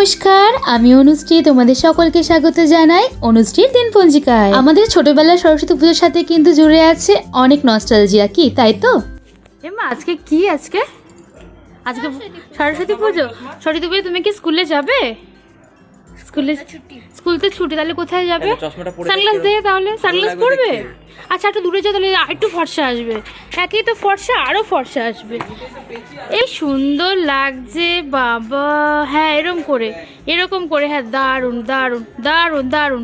নমস্কার, আমি অনুশ্রী। তোমাদের সকলকে স্বাগত জানাই অনুশ্রীর দিনপঞ্জিকায়। আমাদের ছোটবেলার সরস্বতী পুজোর সাথে কিন্তু জুড়ে আছে অনেক নস্টালজিয়া, কি তাই তো? এমা আজকে কি আজকে সরস্বতী পুজো। সরস্বতী পুজো তুমি কি স্কুলে যাবে? স্কুল তো ছুটি, তাহলে কোথায় যাবে? সানগ্লাস দিয়ে, তাহলে সানগ্লাস পরবে। আচ্ছা একটু দূরে যাও, তাহলে একটু ফর্সা আসবে। একই তো ফর্সা, আরো ফর্সা আসবে। এই সুন্দর লাগছে বাবা। হ্যাঁ এরকম করে হ্যাঁ, দারুণ দারুণ দারুণ দারুণ।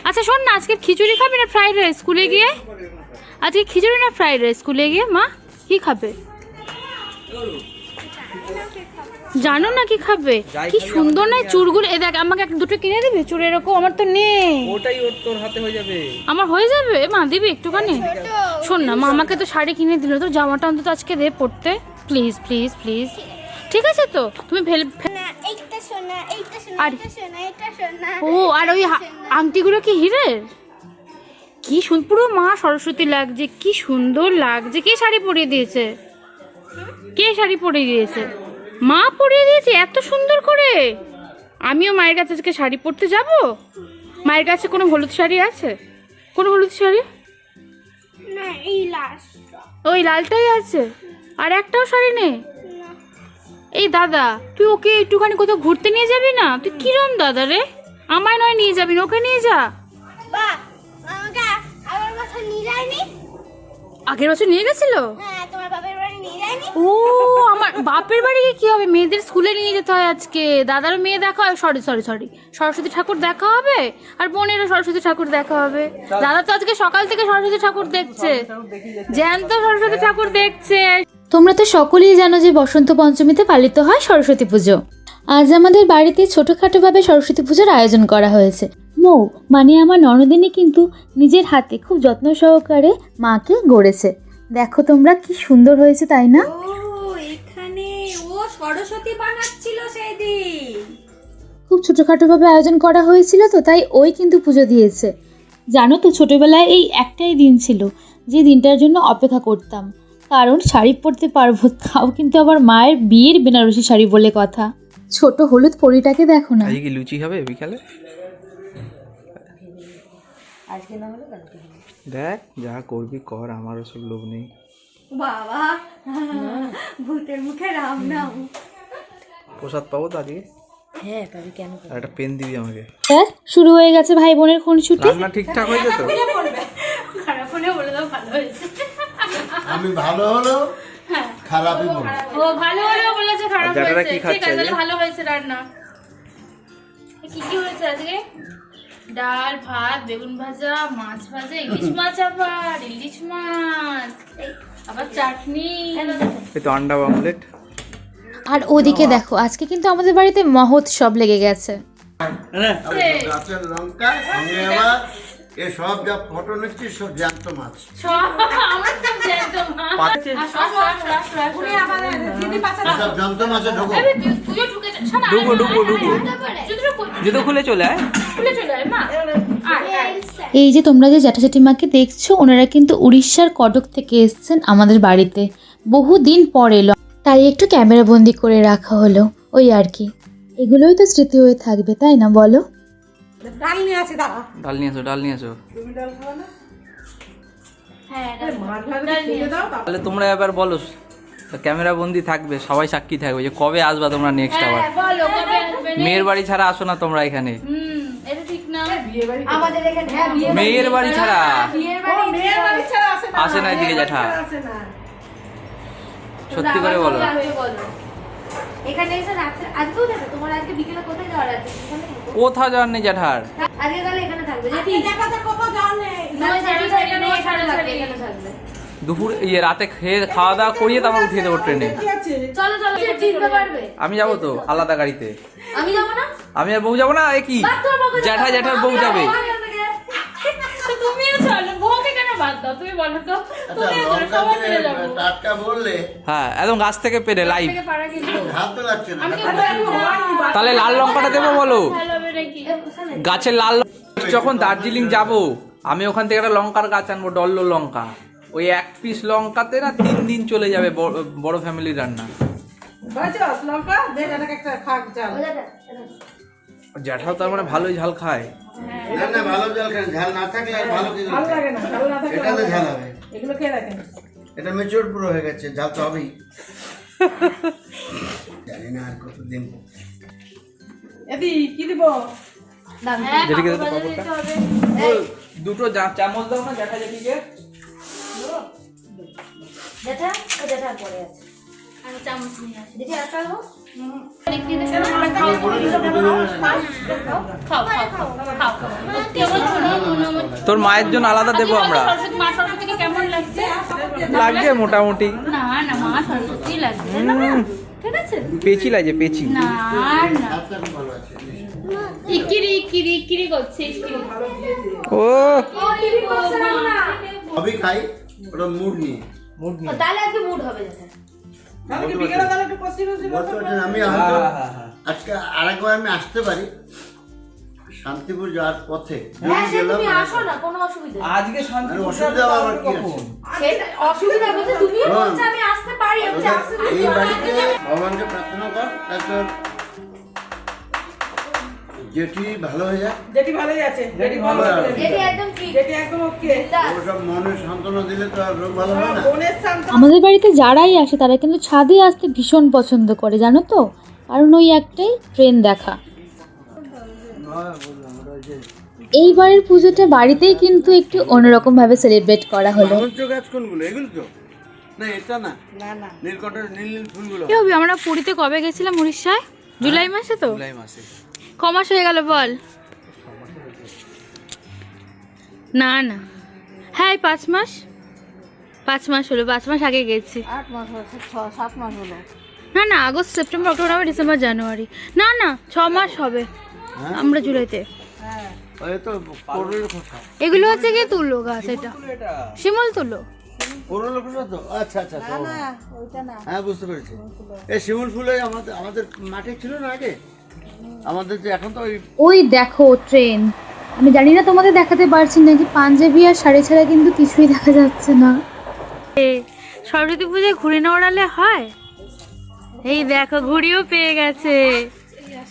আচ্ছা শোন না, আজকে খিচুড়ি খাবে না ফ্রাইড রাইস স্কুলে গিয়ে? আজকে খিচুড়ি না ফ্রাইড রাইস স্কুলে গিয়ে? মা কি খাবে জানো না? কি খাবে? কি সুন্দর না চুড়গুলো। এ দেখ, আমাকে দুটো কিনে দিবি চুড় এরকম? আমার তো নেই। ওটাই তোর হাতে হয়ে যাবে। আমার হয়ে যাবে মা, দিবি একটুখানি? শোন না মা, আমাকে তো শাড়ি কিনে দিল, তো জামাটা অন্তত আজকে দে পড়তে, প্লিজ প্লিজ প্লিজ। ঠিক আছে তো? তুমি ও আর ওই আংটিগুলো কি হিরের? কি সুন্দর, পুরো মা সরস্বতী লাগছে, কি সুন্দর লাগছে। কে শাড়ি পরিয়ে দিয়েছে? কে শাড়ি পরিয়ে দিয়েছে? মা পরিয়ে দিয়েছে এত সুন্দর করে। আমিও মায়ের কাছে আজকে শাড়ি পরতে যাব। মায়ের কাছে কোনো হলুদ শাড়ি আছে? কোনো হলুদ শাড়ি না, এই লাস্ট। ওই লালটাই আছে, আর একটাও শাড়ি নেই? এই দাদা, তুই ওকে একটুখানি কোথাও ঘুরতে নিয়ে যাবি না? তুই কিরম দাদা রে? আমায় নয় নিয়ে যাবি না, ওকে নিয়ে যা। বা আমাকে আগের বছর নিয়ে যায়নি? আগের বছর নিয়ে গেছিল? হ্যাঁ, তোমার বাপের বাড়ি নিয়ে যায়নি? ও আমার বাপের বাড়ি কি হবে? মেয়েদের স্কুলে নিয়ে যেতে হয় আজকে। দাদারও মেয়ে দেখা হয়, সরি সরস্বতী ঠাকুর দেখা হবে, আর বোনেরও সরস্বতী ঠাকুর দেখা হবে। দাদা তো আজকে সকাল থেকে সরস্বতী ঠাকুর দেখছে, জ্যান্ত সরস্বতী ঠাকুর দেখছে। তোমরা তো সকলেই জানো যে বসন্ত পঞ্চমীতে পালিত হয় সরস্বতী পুজো। আজ আমাদের বাড়িতে ছোটোখাটোভাবে সরস্বতী পুজোর আয়োজন করা হয়েছে। মৌ মানে আমার ননদিনী কিন্তু নিজের হাতে খুব যত্ন সহকারে মাকে গড়েছে। দেখো তোমরা, কি সুন্দর হয়েছে তাই না? এখানে ও সরস্বতী বানাচ্ছিল সেই দিন। খুব ছোটোখাটোভাবে আয়োজন করা হয়েছিল, তো তাই ওই কিন্তু পুজো দিয়েছে। জানো তো, ছোটোবেলায় এই একটাই দিন ছিল যে দিনটার জন্য অপেক্ষা করতাম, কারণ শাড়ি পরতে পারবো, তাও কিন্তু আবার মায়ের বিয়ের বেনারসি শাড়ি বলে কথা। ছোট হলুদ পরিটাকে দেখো না। আজকে কি লুচি হবে বিকালে? আজকে না হলে কালকে হবে। দেখ যা করবি কর, আমার ওসব লোভ নেই। বাবা ভূতের মুখে রাম নাম। প্রসাদ পাবো তো আজকে? হ্যাঁ পাবি, কেন? আর একটা পেন দিবি আমাকে। ব্যাস শুরু হয়ে গেছে ভাই বোনের খুনসুটি। রান্না ঠিকঠাক হয়েছে তো? খারাপ হলে বলে দাও ভালো হয়েছে। আমি ভালো হলো খারাপই বলবো। ও ভালো হলেও বলেছে খারাপ আর জ্যাঠারা হয়েছে। কি খাচ্ছে ঠিক আছে, তাহলে আজকে? ভালো হয়েছে রান্না। কি হয়েছে আজকে? ডাল, ভাত, বেগুন ভাজা, মাছ ভাজা, ইলিশ মাছ, আবার ইলিশ মাছ, আবার চাটনি। এই তো আন্ডা অমলেট। আর ওদিকে দেখো, আজকে কিন্তু আমাদের বাড়িতে মহোৎসব লেগে গেছে। গাছের লঙ্কা সঙ্গে আবার এসব যা ফটো নিচ্ছি সব জ্যান্ত মাছ। আমার তো জ্যান্ত মাছ। সব জ্যান্ত মাছে ঢোকো। তুইও ঢুকে যা। শোনা, ঢুকো। জুতো খুলে চলে আয়। খুলে চলে আয় মা। এই যে তোমরা যে জ্যাঠা জেঠিমাকে দেখছো, ওনারা কিন্তু উড়িষ্যার কটক থেকে এসেছেন আমাদের বাড়িতে বহুদিন পর এলো, তাই একটু ক্যামেরা বন্দি করে রাখা হলো, ওই আর কি। এগুলোই তো স্মৃতি হয়ে থাকবে, তাই না বলো? ডাল নিয়ে আসো। হ্যাঁ, তাহলে তোমরা এবার বলো, ক্যামেরা বন্দি থাকবে, সবাই সাক্ষী থাকবে যে কবে আসবা তোমরা নেক্সট আবার। বলো কবে আসবে? মেয়ের বাড়ি ছাড়া আসো না তোমরা এখানে। এটা ঠিক না। আমাদের এখানে মেয়ের বাড়ি ছাড়া মেয়ের বাড়ি ছাড়া আসে না এদিকে জ্যাঠা। সত্যি করে বলো। এখানে এসে রাত্রে আজকেও যাবে? তোমার আজকে বিকেলে কোথায় যাওয়ার আছে? কোথাও যাওয়ার নেই জ্যাঠার। আজকে তাহলে এখানে থাকবে। এখানে থাকবে। দুপুর রাতে খাওয়া দাওয়া করিয়ে তারপর উঠিয়ে দেবো ট্রেনে। চলো চিনতে পারবে। আমি যাবো তো আলাদা গাড়িতে। আমি যাবো না। আমি আর বউ যাবো না, এ কি জ্যাঠার বউ যাবে। তুমিও চলো, বউকে কেন বাদ দাও? তুমি বলো তো, তুমিও চলো, সবাই মিলে যাবো। টাটকা বললে হ্যাঁ একদম গাছ থেকে পেরে লাইভ। থেকে পাড়া কিন্তু হাত তো লাগছে না। আমি কি বলবো? তাহলে লাল লঙ্কাটা দেবো বলো? ভালো হবে নাকি? গাছের লাল যখন দার্জিলিং যাব, আমি ওখান থেকে একটা লঙ্কার গাছ আনবো, ডল্লো লঙ্কা। ওই এক পিস লঙ্কাতে না 3 দিন চলে যাবে, বড় ফ্যামিলির রান্না। জ্যাঠাও তার মানে ভালোই ঝাল খায়। না না, ভালো ঝাল খান, ঝাল না থাকলে আর ভালো কি ভালো লাগে না, ঝাল না থাকলে এটাতে ঝাল হবে। এগুলো খেয়ে রাখেন। এটা মেচুর পুরো হয়ে গেছে, ঝাল তো হবেই। জানি না আর কতদিন। এদি কি দিব? জেঠিকে দিতে পাপড়টা দুটো চামচ দাও না জ্যাঠা জেঠিকে। যেটা ও যেটা পড়ে আছে আর চামচ নিয়ে আসি। দেখি একটা দাও খাও খাও খাও খাও। কেমন শোনো আমার তোর মায়ের জন্য আলাদা দেবো আমরা। সরস্বতী মা সরস্বতীকে কেমন লাগছে? লাগছে মোটামুটি। না না মা সরস্বতী লাগছে ঠিক আছে পেঁচি লাগছে পেঁচি। না না আচ্ছা, খুব ভালো আছে। ইকিরি ইকিরি ইকিরি করছে ইকিরি। ও সবই খাই, ওটা মুড নিয়ে। মুড ও, তাহলে আজকে মুড হবে যেটা তাহলে কি বিকেলে তাহলে একটু কষি কষি বলতে পারছেন, আমি হয়তো আজকে আরেকবার আমি আসতে পারি শান্তিপুর যাওয়ার পথে। হ্যাঁ যদি সে গেলাম, তুমি আসো না কোনো অসুবিধা নেই আজকে শান্তি আরে অসুবিধা আবার কি আছে? সেটা অসুবিধা বলতে তুমিও বলছো আমি আসতে পারি আমি ওদের আসতে এই বাড়িতে ভগবানকে প্রার্থনা কর, তারপর যেটি ভালো হয়ে যায়, যেটি ভালোই আছে, যেটি ভালো ভালো আছে। আছে। যেটি একদম ঠিক যেটি একদম ওকে। ওসব মনে সান্ত্বনা দিলে তো আর রোগ ভালো হয় না। বোনের সামনে আমাদের বাড়িতে যারাই আসে তারা কিন্তু ছাদে আসতে ভীষণ পছন্দ করে জানো তো, কারণ ওই একটাই ট্রেন দেখা। এইবারের পুজোটা বাড়িতেই কিন্তু একটু অন্যরকম ভাবে সেলিব্রেট করা হলো। মঞ্চ গাছ কোনগুলো? এগুলো তো না, এটা না, না না নীলকণ্ঠের নীল নীল ফুলগুলো। কি হবে আমরা পুরীতে কবে গেছিলাম উড়িষ্যায়? জুলাই মাসে তো? জুলাই মাসে। ক মাস হয়ে গেল বল? না না হ্যাঁ 5 মাস 5 মাস হলো, 5 মাস আগে গেছি। 8 মাস হচ্ছে 6-7 মাস হলো না না August September October November December January, না না 6 মাস হবে আমরা জুলাইতে। ওই তো করুল খোসা, এগুলো হচ্ছে কি তুলো গাছ, এটা এটা শিমুল তুলো। করুল খোসা তো। আচ্ছা আচ্ছা, না না ওইটা না হ্যাঁ বুঝতে পেরেছি। এই শিমুল ফুলে আমাদের মাঠে ছিল না আগে, আমাদের যে এখন তো ওই ওই দেখো ট্রেন, আমি জানি না তোমাদের দেখাতে পারছি নাকি, পাঞ্জাবি আর শাড়ি ছাড়া কিন্তু কিছুই দেখা যাচ্ছে না। সরস্বতী পুজোয় ঘুড়ি না ওড়ালে হয়? এই দেখো ঘুড়িও পেয়ে গেছে।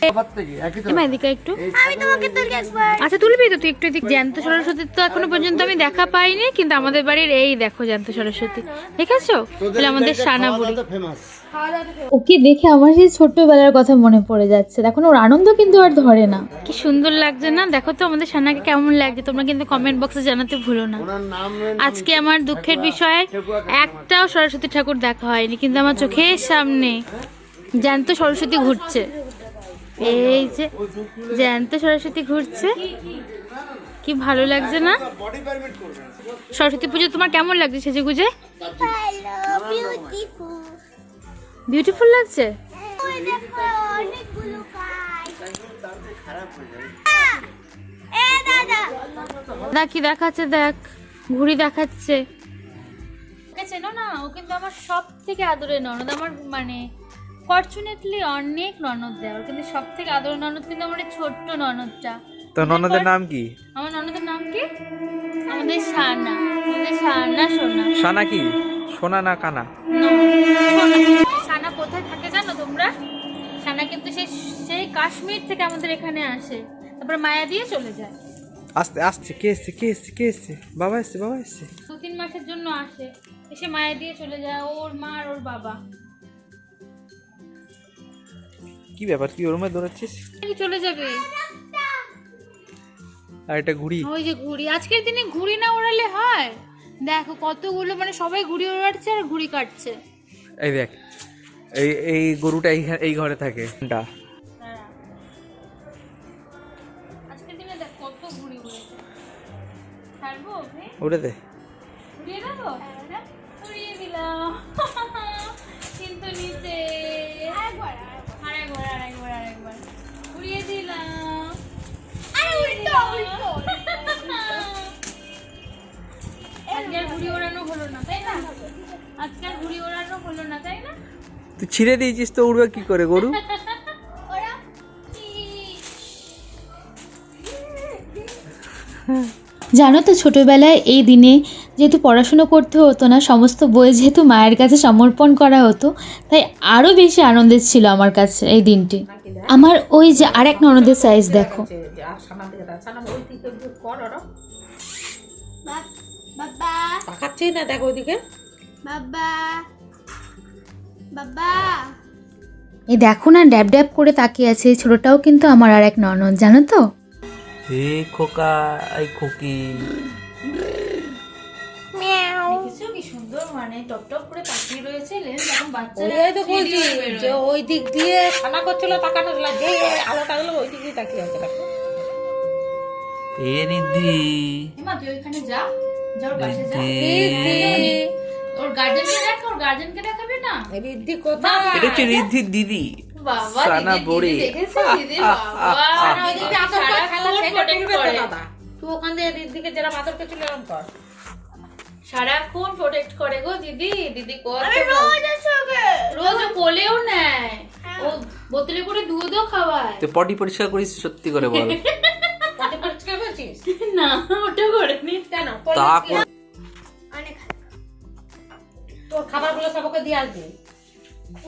সবার থেকে একই তো। এমা এদিকে একটু। আমি তোমাকে তুলকে একবার আচ্ছা তুলবি তো তুই একটু এদিক। জ্যান্ত সরস্বতীর তো এখনো পর্যন্ত আমি দেখা পাইনি, কিন্তু আমাদের বাড়ির এই দেখো জ্যান্ত সরস্বতী দেখেছো? তাহলে আমাদের সানা বুড়ি। ফেমাস। ওকে দেখে আমার সেই ছোট্টবেলার কথা মনে পড়ে যাচ্ছে। এখন ওর আনন্দ কিন্তু আর ধরে না। কি সুন্দর লাগছে না? দেখো তো আমাদের সানাকে কেমন লাগছে, তোমরা কিন্তু কমেন্ট বক্সে জানাতে ভুলো না। ওনার নাম আজকে আমার দুঃখের বিষয় একটাও সরস্বতী ঠাকুর দেখা হয়নি, কিন্তু আমার চোখের সামনে জ্যান্ত সরস্বতী ঘুরছে। এই যে জ্যান্ত সরস্বতী ঘুরছে, কি ভালো লাগছে না? বডি পারমিট করবে। সরস্বতী পুজো তোমার কেমন লাগছে সেজে গুজে? বিউটিফুল বিউটিফুল লাগছে। ওই দেখো অনেকগুলো কাজ এ দাদা দেখ কি দেখাচ্ছে, দেখ ঘুড়ি দেখাচ্ছে। ওকে চেনো না? ও কিন্তু আমার সব থেকে আদরের ননদ। আমার মানে ফরচুনেটলি অনেক ননদ দেয়, ওর কিন্তু সব থেকে আদরের ননদ কিন্তু আমার এই ছোট্ট ননদটা। তো ননদের নাম কি? আমার ননদের নাম কি? আমাদের সানা, আমাদের সানা সোনা। সানা কি? সোনা না কানা? না, সোনা। সানা কোথায় থাকে জানো তোমরা? সানা কিন্তু সেই কাশ্মীর থেকে আমাদের এখানে আসে, তারপরে মায়া দিয়ে চলে যায়। আস্তে আস্তে, কে এসছে কে এসছে কে এসছে? বাবা এসছে বাবা এসছে। 2-3 মাসের জন্য আসে, এসে মায়া দিয়ে চলে যায়, ওর মা আর ওর বাবা। কি ব্যাপার, তুই ওর মধ্যে দৌড়াচ্ছিস? কি চলে যাবে? আর এটা ঘুড়ি। ওই যে ঘুড়ি, আজকের দিনে ঘুড়ি না ওড়ালে হয়? দেখো কতগুলো, মানে সবাই ঘুড়ি ওড়াচ্ছে আর ঘুড়ি কাটছে। এই দেখ, এই গরুটা এই ঘরে থাকে। আজকের দিনে দেখ কত ঘুড়ি উড়েছে। ছাড়বো ওকে? উড়ে দে। উড়িয়ে দেবো? উড়িয়ে দিলাম কিন্তু নিচে আরেকবার উড়িয়ে দিলাম। আরে উল্টো উল্টো আজকে আর ঘুড়ি ওড়ানো হলো না, তাই না? আজকে আর ঘুড়ি ওড়ানো হলো না, তাই না? তুই ছিঁড়ে দিয়েছিস তো, উড়বে কি করে গরু? ওরা জানো তো ছোটবেলায় এই দিনে যেহেতু পড়াশুনো করতে হতো না, সমস্ত বই যেহেতু মায়ের কাছে সমর্পণ করা হতো, তাই আরও বেশি আনন্দের ছিল আমার কাছে এই দিনটি। আমার ওই যে আরেক ননদের সাইজ দেখো। বাবা তাকাচ্ছি না, দেখো ওইদিকে। বাবা বাবা এই দেখো না, ড্যাব ড্যাব করে তাকিয়ে আছে। এই ছোটোটাও কিন্তু আমার আর এক ননদ, জানো তো। হে খোকা, এই খোকি, কি সুন্দর মানে টপ টপ করে তাকিয়ে রয়েছে লেন্স, এখন ওই তো বলছি যে ওই দিক দিয়ে খানা করছিল, তাকানো ছিল, যে আলোটা হলো ওই দিক দিয়ে তাকিয়ে আছে। দেখো এ রিদ্ধি, মা তুই ওইখানে যা, যাও পাশে যা। রিদ্ধি, ওর গার্জেনকে দেখ, ওর গার্জেনকে দেখাবে না। রিদ্ধি কোথায়? এটা হচ্ছে রিদ্ধির দিদি। বাবা সানা বড়ি। দেখেছে দিদি, বাবা ওই দিক দিয়ে আদর করে খেলা থেকে protect তুলবে তো করে। দাদা। তুই ওখান দিয়ে রিদ্ধিকে যেরকম আদর করছিল এরকম কর। সারাক্ষণ প্রোটেক্ট করে গো দিদি। দিদি কত রোজ আসবে রোজ ও কোলেও নেয়, ও বোতলে করে দুধও খাওয়ায়। তুই পটি পরিষ্কার করিস সত্যি করে বল। পটি পরিষ্কার করছিস? না ওটা করে নি। কেন? তা কর। অনেক তোর খাবারগুলো সবকে দিয়ে আসবি।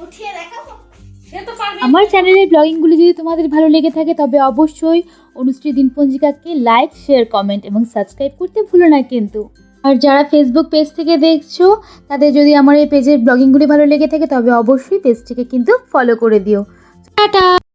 উঠিয়ে দেখাবো। সে তো পারবি। আমার চ্যানেলের ব্লগিংগুলি যদি তোমাদের ভালো লেগে থাকে তবে অবশ্যই অনুশ্রী দিনপঞ্জিকাকে লাইক, শেয়ার, কমেন্ট এবং সাবস্ক্রাইব করতে ভুলো না কিন্তু। আর যারা ফেসবুক পেজ থেকে দেখছো তাদের যদি আমার এই পেজের ব্লগিংগুলি ভালো লেগে থাকে তবে অবশ্যই পেজটিকে কিন্তু ফলো করে দিও। টাটা।